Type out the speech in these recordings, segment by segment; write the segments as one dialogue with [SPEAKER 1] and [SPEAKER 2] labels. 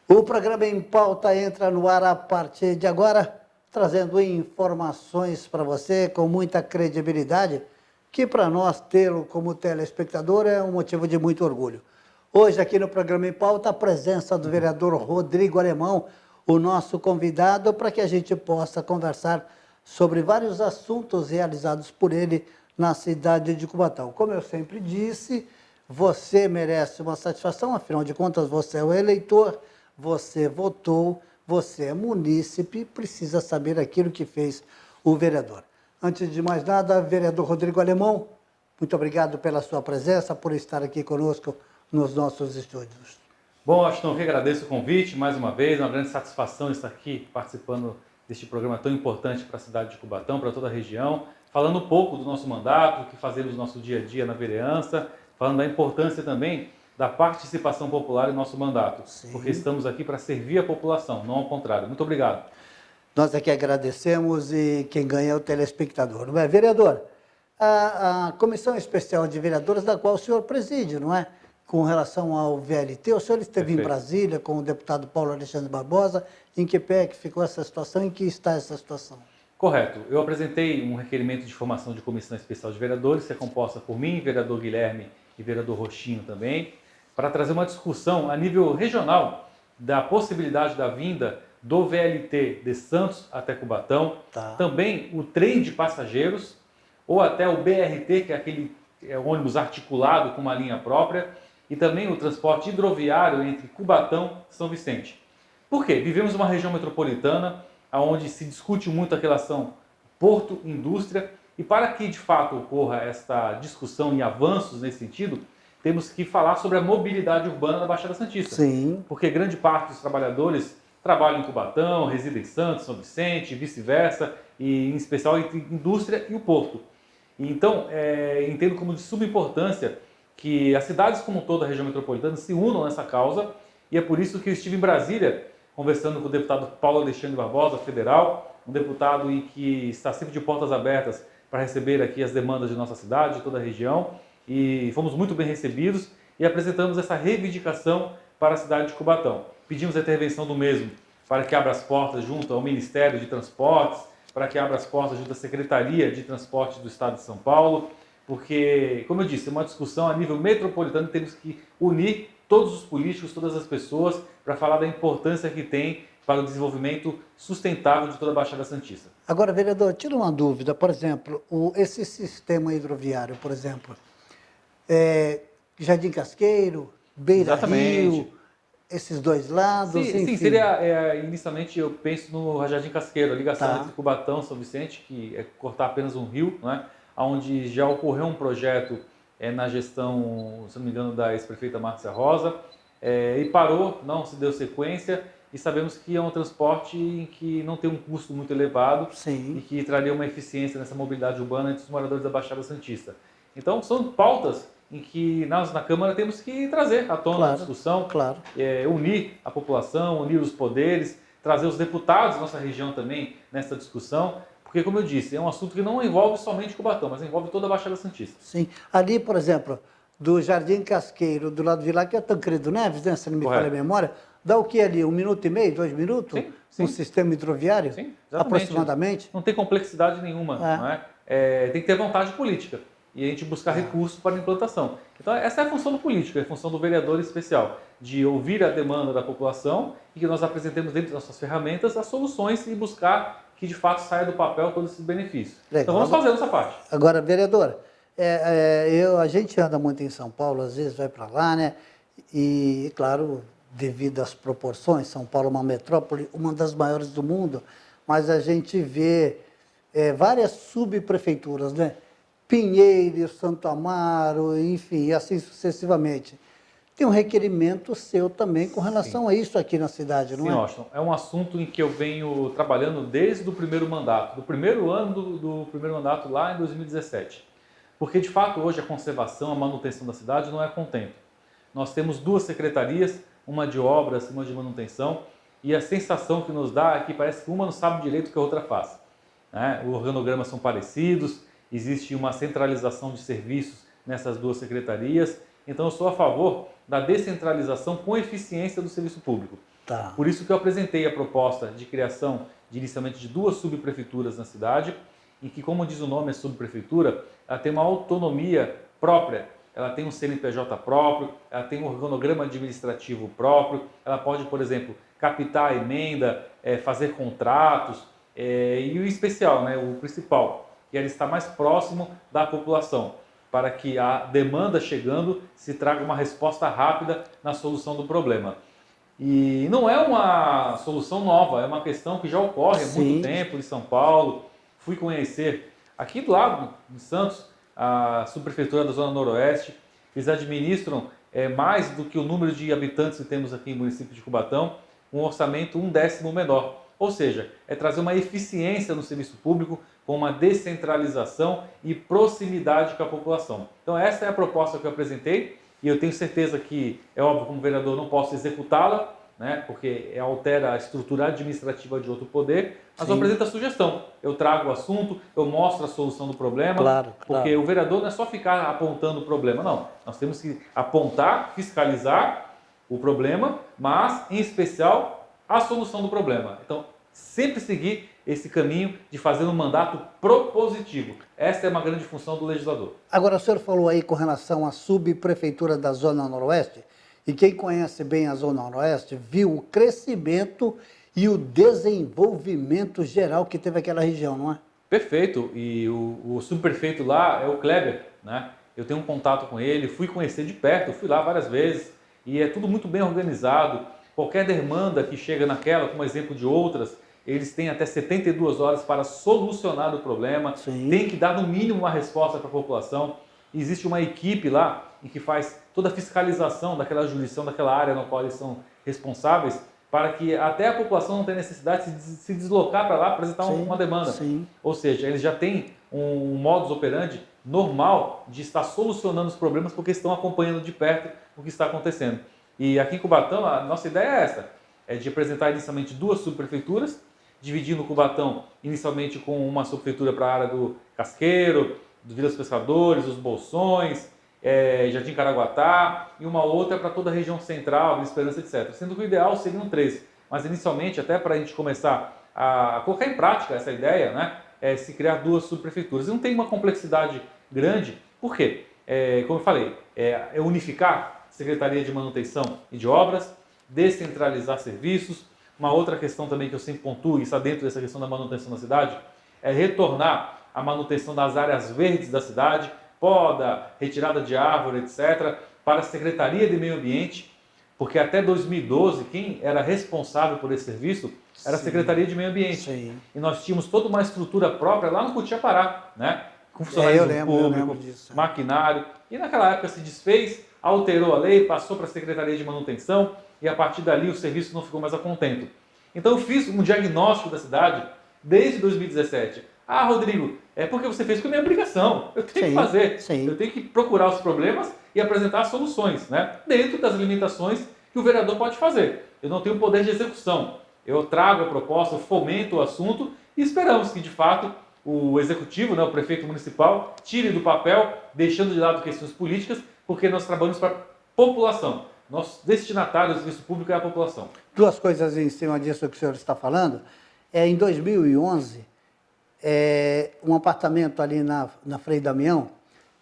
[SPEAKER 1] O programa Em Pauta entra no ar a partir de agora, trazendo informações para você com muita credibilidade, que para nós tê-lo como telespectador é um motivo de muito orgulho. Hoje aqui no programa Em Pauta, a presença do vereador Rodrigo Alemão, o nosso convidado, para que a gente possa conversar sobre vários assuntos realizados por ele na cidade de Cubatão. Como eu sempre disse, você merece uma satisfação, afinal de contas você é o eleitor, você votou, você é munícipe, precisa saber aquilo que fez o vereador. Antes de mais nada, vereador Rodrigo Alemão, muito obrigado pela sua presença, por estar aqui conosco nos nossos estúdios.
[SPEAKER 2] Bom, Aston, eu que agradeço o convite mais uma vez, é uma grande satisfação estar aqui participando deste programa tão importante para a cidade de Cubatão, para toda a região, falando um pouco do nosso mandato, o que fazemos no nosso dia a dia na vereança, falando da importância também da participação popular em nosso mandato,
[SPEAKER 1] Sim.
[SPEAKER 2] Porque estamos aqui para servir a população, não ao contrário. Muito obrigado.
[SPEAKER 1] Nós aqui agradecemos e quem ganha é o telespectador, não é? Vereador, a Comissão Especial de Vereadores, da qual o senhor preside, não é? Com relação ao VLT, o senhor esteve
[SPEAKER 2] Perfeito.
[SPEAKER 1] em Brasília com o deputado Paulo Alexandre Barbosa, em que pé que ficou essa situação, em que está essa situação?
[SPEAKER 2] Correto. Eu apresentei um requerimento de formação de Comissão Especial de Vereadores, que é composta por mim, vereador Guilherme e vereador Rochinho também, para trazer uma discussão a nível regional da possibilidade da vinda do VLT de Santos até Cubatão, também o trem de passageiros, ou até o BRT, que é aquele ônibus articulado com uma linha própria, e também o transporte hidroviário entre Cubatão e São Vicente. Por quê? Vivemos uma região metropolitana, onde se discute muito a relação porto-indústria, e para que de fato ocorra esta discussão e avanços nesse sentido, temos que falar sobre a mobilidade urbana da Baixada Santista.
[SPEAKER 1] Sim.
[SPEAKER 2] Porque grande parte dos trabalhadores trabalham em Cubatão, residem em Santos, São Vicente, vice-versa, e em especial entre indústria e o porto. Então, entendo como de suma importância que as cidades como toda a região metropolitana se unam nessa causa, e é por isso que eu estive em Brasília conversando com o deputado Paulo Alexandre Barbosa, federal, um deputado que está sempre de portas abertas para receber aqui as demandas de nossa cidade, de toda a região, e fomos muito bem recebidos e apresentamos essa reivindicação para a cidade de Cubatão. Pedimos a intervenção do mesmo para que abra as portas junto ao Ministério de Transportes, para que abra as portas junto à Secretaria de Transporte do Estado de São Paulo, porque, como eu disse, é uma discussão a nível metropolitano, temos que unir todos os políticos, todas as pessoas, para falar da importância que tem para o desenvolvimento sustentável de toda a Baixada Santista.
[SPEAKER 1] Agora, vereador, tira uma dúvida, por exemplo, esse sistema hidroviário, por exemplo, Jardim Casqueiro, Beira Rio, esses dois lados, enfim.
[SPEAKER 2] Sim, seria, inicialmente eu penso no Jardim Casqueiro, a ligação entre Cubatão e São Vicente, que é cortar apenas um rio, não é? Onde já ocorreu um projeto na gestão, se não me engano, da ex-prefeita Márcia Rosa, e parou, não se deu sequência, e sabemos que é um transporte em que não tem um custo muito elevado.
[SPEAKER 1] Sim.
[SPEAKER 2] E que traria uma eficiência nessa mobilidade urbana entre os moradores da Baixada Santista. Então, são pautas em que nós, na Câmara, temos que trazer à tona a discussão, unir a população, unir os poderes, trazer os deputados da nossa região também nessa discussão, porque, como eu disse, é um assunto que não envolve somente Cubatão, mas envolve toda a Baixada Santista.
[SPEAKER 1] Sim. Ali, por exemplo, do Jardim Casqueiro, do lado de lá, que é Tancredo Neves, né, se não me falha a memória, dá o que ali? 1 minuto e meio, 2 minutos?
[SPEAKER 2] Sim.
[SPEAKER 1] Um sistema hidroviário?
[SPEAKER 2] Sim,
[SPEAKER 1] aproximadamente?
[SPEAKER 2] Não tem complexidade nenhuma, não é? Tem que ter vontade política e a gente buscar recursos para a implantação. Então, essa é a função do político, é a função do vereador especial, de ouvir a demanda da população e que nós apresentemos dentro das nossas ferramentas as soluções e buscar que de fato saia do papel todos esses benefícios.
[SPEAKER 1] Legal.
[SPEAKER 2] Então vamos fazer essa parte.
[SPEAKER 1] Agora, vereador, a gente anda muito em São Paulo, às vezes vai para lá, né? E, claro, devido às proporções, São Paulo é uma metrópole, uma das maiores do mundo, mas a gente vê várias subprefeituras, né? Pinheiros, Santo Amaro, enfim, assim sucessivamente. Tem um requerimento seu também com relação a isso aqui na cidade, não é?
[SPEAKER 2] Sim, Austin. É um assunto em que eu venho trabalhando desde o primeiro mandato, do primeiro ano do primeiro mandato lá em 2017. Porque, de fato, hoje a conservação, a manutenção da cidade não é contento. Nós temos 2 secretarias, uma de obras e uma de manutenção, e a sensação que nos dá é que parece que uma não sabe direito o que a outra faz. Os organogramas são parecidos, existe uma centralização de serviços nessas 2 secretarias, então eu sou a favor da descentralização com eficiência do serviço público.
[SPEAKER 1] Tá.
[SPEAKER 2] Por isso que eu apresentei a proposta de criação de inicialmente de 2 subprefeituras na cidade, em que, como diz o nome, a subprefeitura, ela tem uma autonomia própria. Ela tem um CNPJ próprio, ela tem um organograma administrativo próprio, ela pode, por exemplo, captar a emenda, fazer contratos, e o especial, né, o principal, que ela está mais próximo da população, para que a demanda chegando se traga uma resposta rápida na solução do problema. E não é uma solução nova, é uma questão que já ocorre há muito
[SPEAKER 1] Sim.
[SPEAKER 2] tempo em São Paulo. Fui conhecer aqui do lado, em Santos, a subprefeitura da Zona Noroeste. Eles administram mais do que o número de habitantes que temos aqui no município de Cubatão, um orçamento 1/10 menor. Ou seja, é trazer uma eficiência no serviço público com uma descentralização e proximidade com a população. Então essa é a proposta que eu apresentei e eu tenho certeza que, é óbvio, como vereador não posso executá-la, né, porque altera a estrutura administrativa de outro poder, mas eu apresento a sugestão, eu trago o assunto, eu mostro a solução do problema,
[SPEAKER 1] Claro.
[SPEAKER 2] porque o vereador não é só ficar apontando o problema, não. Nós temos que apontar, fiscalizar o problema, mas, em especial, a solução do problema. Então, sempre seguir esse caminho de fazer um mandato propositivo. Essa é uma grande função do legislador.
[SPEAKER 1] Agora, o senhor falou aí com relação à subprefeitura da Zona Noroeste, e quem conhece bem a Zona Noroeste viu o crescimento e o desenvolvimento geral que teve aquela região, não é?
[SPEAKER 2] Perfeito. E o subprefeito lá é o Kleber, né? Eu tenho um contato com ele, fui conhecer de perto, fui lá várias vezes e é tudo muito bem organizado. Qualquer demanda que chega naquela, como exemplo de outras, eles têm até 72 horas para solucionar o problema.
[SPEAKER 1] Sim.
[SPEAKER 2] Tem que dar no mínimo uma resposta para a população. Existe uma equipe lá em que faz toda a fiscalização daquela jurisdição, daquela área na qual eles são responsáveis, para que até a população não tenha necessidade de se deslocar para lá apresentar uma demanda.
[SPEAKER 1] Sim.
[SPEAKER 2] Ou seja, eles já têm um modus operandi normal de estar solucionando os problemas porque estão acompanhando de perto o que está acontecendo. E aqui em Cubatão, a nossa ideia é essa, é de apresentar inicialmente 2 subprefeituras, dividindo Cubatão inicialmente com uma subprefeitura para a área do Casqueiro, do Vila dos Pescadores, dos Bolsões, Jardim Caraguatá, e uma outra para toda a região central, Vila Esperança, etc. Sendo que o ideal seriam 3. Mas inicialmente, até para a gente começar a colocar em prática essa ideia, né, é se criar 2 subprefeituras. E não tem uma complexidade grande, por quê? Como eu falei, é unificar Secretaria de Manutenção e de Obras, descentralizar serviços. Uma outra questão também que eu sempre pontuo, e está dentro dessa questão da manutenção da cidade, é retornar a manutenção das áreas verdes da cidade, poda, retirada de árvore, etc., para a Secretaria de Meio Ambiente, porque até 2012 quem era responsável por esse serviço era a Secretaria de Meio Ambiente.
[SPEAKER 1] Sim.
[SPEAKER 2] E nós tínhamos toda uma estrutura própria lá no Cutiapará, né? Com funcionários público, maquinário. E naquela época se desfez, alterou a lei, passou para a Secretaria de Manutenção e a partir dali o serviço não ficou mais a contento. Então eu fiz um diagnóstico da cidade desde 2017. Ah, Rodrigo, é porque você fez com a minha obrigação. Eu tenho que fazer. Eu tenho que procurar os problemas e apresentar as soluções, né? Dentro das limitações que o vereador pode fazer. Eu não tenho poder de execução. Eu trago a proposta, eu fomento o assunto e esperamos que, de fato, o executivo, né, o prefeito municipal, tire do papel, deixando de lado questões políticas, porque nós trabalhamos para a população. Nosso destinatário do serviço público é a população.
[SPEAKER 1] 2 coisas em cima disso que o senhor está falando. Em 2011, um apartamento ali na Frei Damião,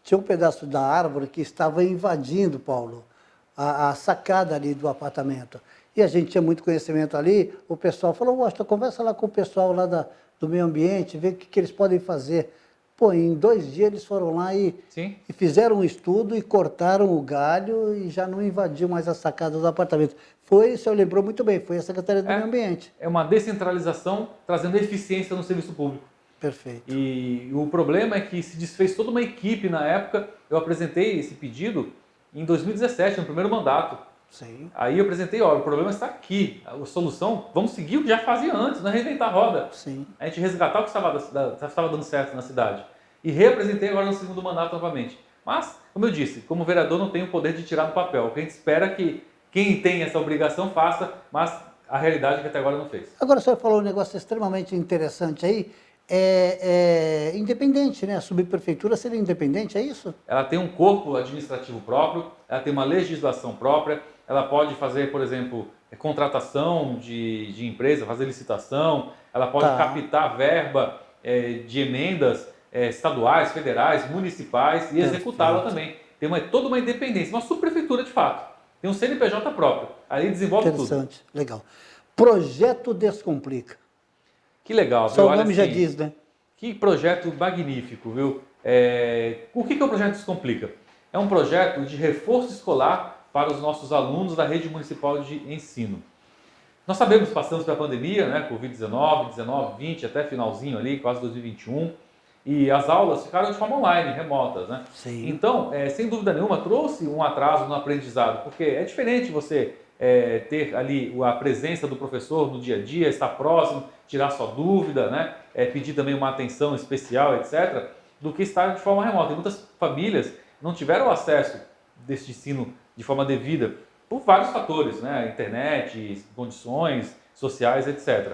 [SPEAKER 1] tinha um pedaço da árvore que estava invadindo, Paulo, a sacada ali do apartamento. E a gente tinha muito conhecimento ali, o pessoal falou, Washington, conversa lá com o pessoal lá do meio ambiente, vê o que eles podem fazer. Pô, em 2 dias eles foram lá e fizeram um estudo e cortaram o galho e já não invadiu mais a sacada do apartamento. O senhor lembrou muito bem, foi a Secretaria do Meio Ambiente.
[SPEAKER 2] É uma descentralização trazendo eficiência no serviço público.
[SPEAKER 1] Perfeito.
[SPEAKER 2] E o problema é que se desfez toda uma equipe na época. Eu apresentei esse pedido em 2017, no primeiro mandato.
[SPEAKER 1] Sim.
[SPEAKER 2] Aí eu apresentei, olha, o problema está aqui. A solução, vamos seguir o que já fazia antes, não é reinventar a roda.
[SPEAKER 1] Sim.
[SPEAKER 2] A gente resgatar o que estava dando certo na cidade. E reapresentei agora no segundo mandato novamente. Mas, como eu disse, como vereador não tenho o poder de tirar do papel. O que a gente espera é que quem tem essa obrigação faça, mas a realidade é que até agora não fez.
[SPEAKER 1] Agora o senhor falou um negócio extremamente interessante aí, independente, né? A subprefeitura seria independente, é isso?
[SPEAKER 2] Ela tem um corpo administrativo próprio, ela tem uma legislação própria, ela pode fazer, por exemplo, contratação de empresa, fazer licitação, ela pode captar verba de emendas estaduais, federais, municipais e executá-la também. Tem toda uma independência, uma subprefeitura de fato. Tem um CNPJ próprio, aí desenvolve tudo.
[SPEAKER 1] Interessante, legal. Projeto Descomplica.
[SPEAKER 2] Que legal,
[SPEAKER 1] Só
[SPEAKER 2] viu?
[SPEAKER 1] o
[SPEAKER 2] Olha,
[SPEAKER 1] nome já
[SPEAKER 2] assim,
[SPEAKER 1] diz, né?
[SPEAKER 2] que projeto magnífico, viu? O que é o projeto Descomplica? É um projeto de reforço escolar para os nossos alunos da rede municipal de ensino. Nós sabemos que passamos pela pandemia, né? Covid-19, 19, 20, até finalzinho ali, quase 2021, e as aulas ficaram de forma online, remotas, né?
[SPEAKER 1] Sim.
[SPEAKER 2] Então, sem dúvida nenhuma, trouxe um atraso no aprendizado, porque é diferente você ter ali a presença do professor no dia a dia, estar próximo, tirar sua dúvida, né? Pedir também uma atenção especial, etc., do que estar de forma remota. E muitas famílias não tiveram acesso deste ensino de forma devida por vários fatores, né? Internet, condições sociais, etc.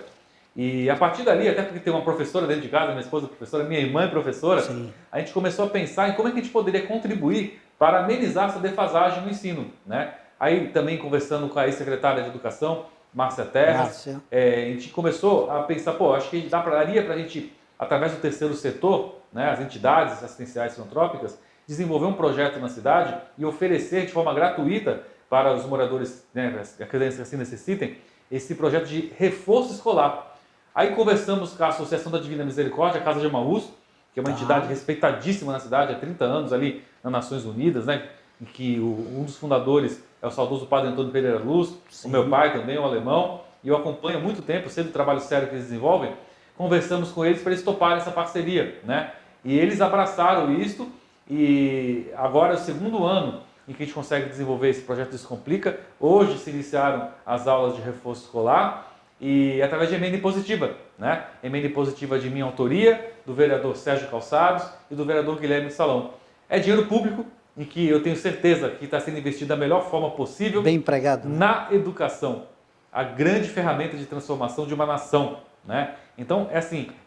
[SPEAKER 2] E a partir dali, até porque tem uma professora dentro de casa, minha esposa é professora, minha irmã é professora,
[SPEAKER 1] Sim.
[SPEAKER 2] a gente começou a pensar em como é que a gente poderia contribuir para amenizar essa defasagem no ensino, né? Aí também conversando com a ex-secretária de Educação, Márcia Terras, a gente começou a pensar, acho que daria para a gente, através do terceiro setor, né, as entidades assistenciais filantrópicas, desenvolver um projeto na cidade e oferecer de forma gratuita para os moradores, né, as crianças que assim necessitem, esse projeto de reforço escolar. Aí conversamos com a Associação da Divina Misericórdia, a Casa de Emaús, que é uma entidade respeitadíssima na cidade, há 30 anos ali nas Nações Unidas, né, em que um dos fundadores é o saudoso Padre Antônio Pereira Luz, o meu pai também, um alemão, e eu acompanho há muito tempo, sei do trabalho sério que eles desenvolvem. Conversamos com eles para eles toparem essa parceria, né? E eles abraçaram isto, e agora é o segundo ano em que a gente consegue desenvolver esse projeto Descomplica. Hoje se iniciaram as aulas de reforço escolar e através de emenda impositiva, né? Emenda impositiva de minha autoria, do vereador Sérgio Calçados e do vereador Guilherme Salom. É dinheiro público em que eu tenho certeza que está sendo investido da melhor forma possível.
[SPEAKER 1] Bem empregado, né?
[SPEAKER 2] Na educação, a grande ferramenta de transformação de uma nação, né? Então,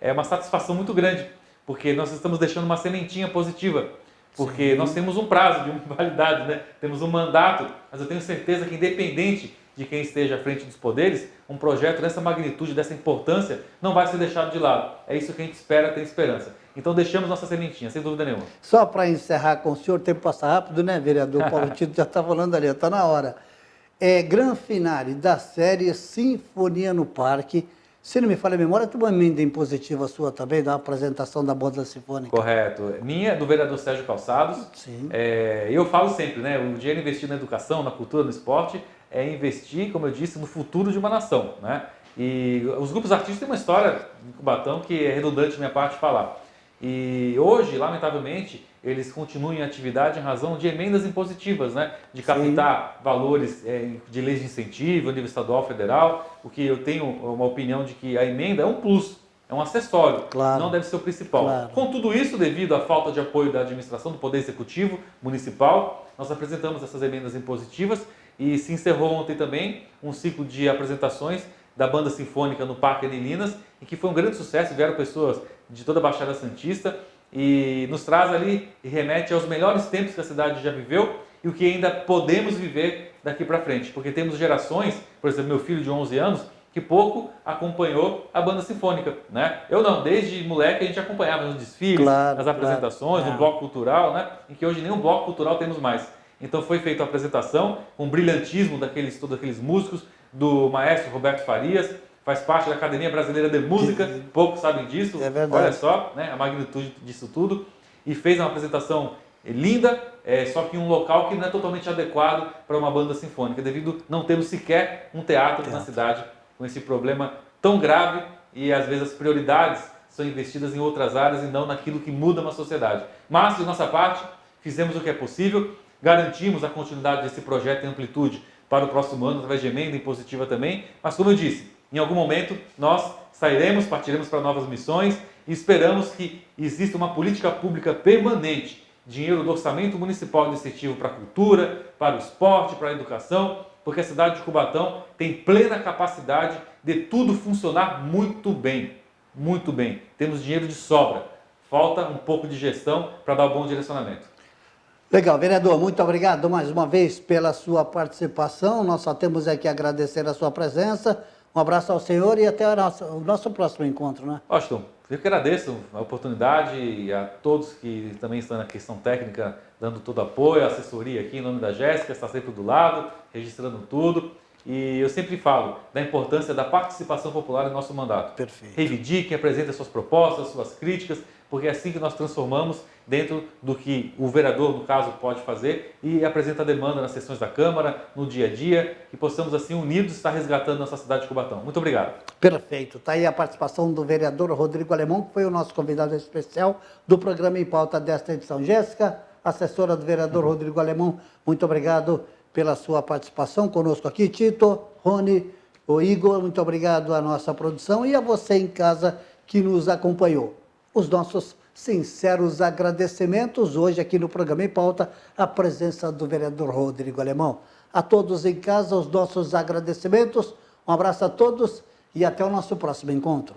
[SPEAKER 2] é uma satisfação muito grande, porque nós estamos deixando uma sementinha positiva, porque nós temos um prazo de validade, né? Temos um mandato, mas eu tenho certeza que independente de quem esteja à frente dos poderes, um projeto dessa magnitude, dessa importância, não vai ser deixado de lado. É isso que a gente espera, tem esperança. Então deixamos nossa sementinha, sem dúvida nenhuma.
[SPEAKER 1] Só para encerrar com o senhor, o tempo passa rápido, né, vereador Paulo Tito já está falando ali, está na hora. Gran finale da série Sinfonia no Parque. Se não me falha a memória, tem uma emenda impositiva sua também, da apresentação da banda sinfônica.
[SPEAKER 2] Correto. Minha, do vereador Sérgio Calçados.
[SPEAKER 1] Sim.
[SPEAKER 2] Eu falo sempre, né? O dinheiro investido na educação, na cultura, no esporte, é investir, como eu disse, no futuro de uma nação, né? E os grupos artísticos têm uma história em Cubatão que é redundante da minha parte falar. E hoje, lamentavelmente, eles continuam em atividade em razão de emendas impositivas, né? De captar valores de leis de incentivo, a nível estadual, federal, o que eu tenho uma opinião de que a emenda é um plus, é um acessório, não deve ser o principal. Com tudo isso, devido à falta de apoio da administração, do Poder Executivo Municipal, nós apresentamos essas emendas impositivas e se encerrou ontem também um ciclo de apresentações da Banda Sinfônica no Parque Anilinas, em que foi um grande sucesso, vieram pessoas de toda a Baixada Santista e nos traz ali e remete aos melhores tempos que a cidade já viveu e o que ainda podemos viver daqui para frente, porque temos gerações, por exemplo, meu filho de 11 anos, que pouco acompanhou a Banda Sinfônica, né? Eu não, desde moleque a gente acompanhava nos desfiles, nas apresentações, no bloco cultural, né? Em que hoje nem um bloco cultural temos mais. Então foi feita a apresentação com o brilhantismo todos aqueles músicos, do maestro Roberto Farias, faz parte da Academia Brasileira de Música, poucos sabem disso, olha só, né, a magnitude disso tudo, e fez uma apresentação linda, só que em um local que não é totalmente adequado para uma banda sinfônica, devido a não termos sequer um teatro na cidade, com esse problema tão grave e às vezes as prioridades são investidas em outras áreas e não naquilo que muda uma sociedade. Mas, de nossa parte, fizemos o que é possível, garantimos a continuidade desse projeto em amplitude para o próximo ano, através de emenda impositiva também, mas como eu disse, em algum momento nós sairemos, partiremos para novas missões e esperamos que exista uma política pública permanente, dinheiro do orçamento municipal de incentivo para a cultura, para o esporte, para a educação, porque a cidade de Cubatão tem plena capacidade de tudo funcionar muito bem, muito bem. Temos dinheiro de sobra, falta um pouco de gestão para dar um bom direcionamento.
[SPEAKER 1] Legal, vereador, muito obrigado mais uma vez pela sua participação. Nós só temos aqui a agradecer a sua presença. Um abraço ao senhor e até o nosso próximo encontro, né?
[SPEAKER 2] Washington, eu que agradeço a oportunidade e a todos que também estão na questão técnica, dando todo apoio, a assessoria aqui em nome da Jéssica, está sempre do lado, registrando tudo. E eu sempre falo da importância da participação popular no nosso mandato.
[SPEAKER 1] Perfeito.
[SPEAKER 2] Reivindiquem, apresentem suas propostas, suas críticas, porque é assim que nós transformamos dentro do que o vereador, no caso, pode fazer e apresenta a demanda nas sessões da Câmara, no dia a dia, e possamos assim, unidos, estar resgatando nossa cidade de Cubatão. Muito obrigado.
[SPEAKER 1] Perfeito. Está aí a participação do vereador Rodrigo Alemão, que foi o nosso convidado especial do programa Em Pauta desta edição. Jéssica, assessora do vereador Rodrigo Alemão, muito obrigado pela sua participação conosco aqui. Tito, Rony, o Igor, muito obrigado à nossa produção e a você em casa que nos acompanhou. Os nossos sinceros agradecimentos hoje aqui no programa Em Pauta, a presença do vereador Rodrigo Alemão. A todos em casa, os nossos agradecimentos. Um abraço a todos e até o nosso próximo encontro.